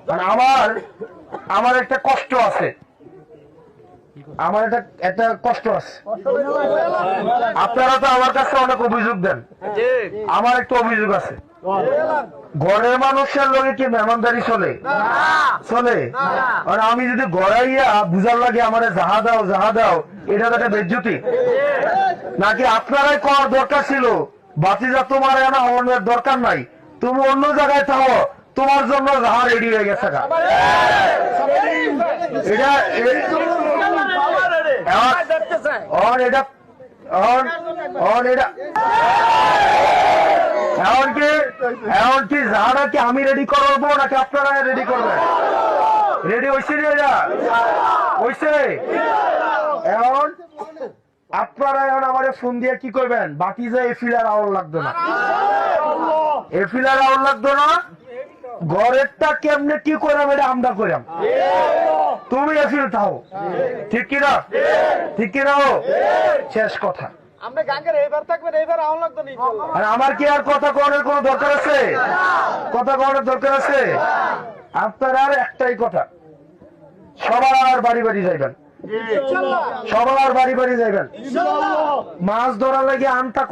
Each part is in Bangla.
মানে আমার একটা কষ্ট আছে, আমার একটা কষ্ট আছে। আপনারা তো আমার কাছে অনেক অভিযোগ দেন, আমার একটা অভিযোগ আছে। ঘরের মানুষের লোকে কি মেহমানদারি চলে? চলে। আর আমি যদি গড়াইয়া বুঝার লাগে আমার যাহা দাও, এটা একটা বেজ্জতি নাকি? আপনারাই করার দরকার ছিল, বাতিজা তোমার এনা হওয়ার দরকার নাই, তুমি অন্য জায়গায় থাকো, তোমার জন্য যাহা রেডি হয়ে গেছে। এমনকি যারা কি আমি রেডি করবো নাকি আপনারা রেডি করবেন? রেডি হয়েছে হয়েছে। এখন আপনারা এখন আমার ফোন দিয়ে কি করবেন? বাকি যে এফিলার আওয়াজ লাগতো না, এফিলার আওয়াজ লাগতো না, ঘরেরটা কেমনে কি করাম এটা আমরা করাম, তুমি এফিল থাও। ঠিক কিনা? ঠিক কিনা? শেষ কথা। আর আমার কি আর কথা কওয়ার কোনো দরকার আছে? কথা কওয়ার দরকার আছে? আপনার আর একটাই কথা, সবার বাড়ি বাড়ি যাইবেন, সবার বাড়ি বাড়ি যাইবেন। মাছ ধরার লাগে আনতা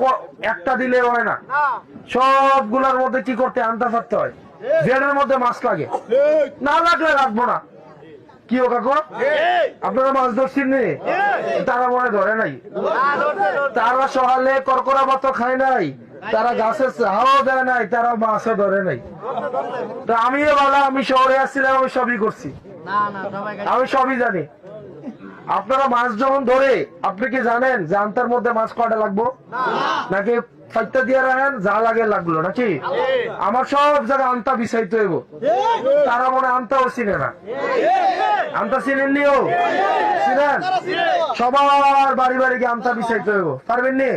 একটা দিলে হয় না, সবগুলার মধ্যে কি করতে আনতা থাকতে হয়, জেলের মধ্যে মাছ লাগে, না লাগলে রাখবো না। কি ও কাকু, আপনারা মাছ ধরছেন নি? তারা মনে ধরে নাই, তারা সকালে করকরা মতো খায় নাই, তারা গাছের চাহাও দেয় নাই, তারা মাছও ধরে নাই। তো আমিও বলা, আমি শহরে আসছিলাম, আমি সবই করছি, আমি সবই জানি। আপনারা মাছ যখন ধরে আপনি কি জানেন যে আন্তার মধ্যে মাছ কয়টা লাগবো? নাকি ফাইটটা দিয়ে রাখেন যা লাগে লাগলো নাকি? আমার সব জায়গায় আন্তা বিছাইতে হইব, তারা মনে আন্তাও চিনে না। আন্তা চিনেন নিও? চিনেন? সবার বাড়ি বাড়ি গিয়ে আন্তা বিছাইতে হইব। পারবেন নি?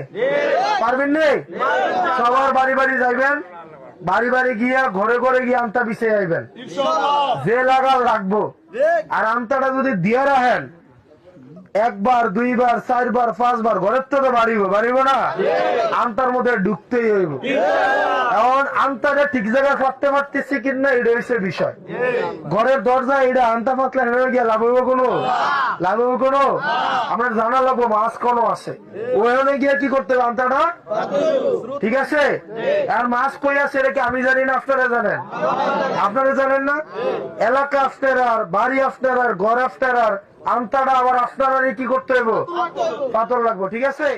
পারবেন নি? সবার বাড়ি বাড়ি যাইবেন, বাড়ি বাড়ি গিয়া ঘরে ঘরে গিয়ে আন্তা বিছাই আইবেন, যে লাগাল রাখবো। আর আন্তাটা যদি দিয়ে রাখেন একবার, দুইবার, চারবার, পাঁচবার, ঘরের তো বাড়িব না, আন্তার মধ্যে ঢুকতেই হইব। এখন আন্তাটা ঠিক জায়গায় ফাটতে পারতেছে কিনা এটা হচ্ছে বিষয়। ঘরের দরজা এটা আন্তা ফাটলে হেরে গিয়ে লাভ হইব কোনো? লাভ হইব কোনো? আমরা জানা লাগবো মাছ কোনো আছে, ওখানে গিয়ে কি করতে হবে? আন্তাটা ঠিক আছে। আর মাছ কই আছে এটা কি আমি জানি না, আপনারা জানেন? আপনারা জানেন না? এলাকা আফটার আর, বাড়ি আফটার আর, ঘর আফটার আর, আন্তাটা আবার আপনারা কি করতে হইব? পাথর লাগবো। ঠিক আছে।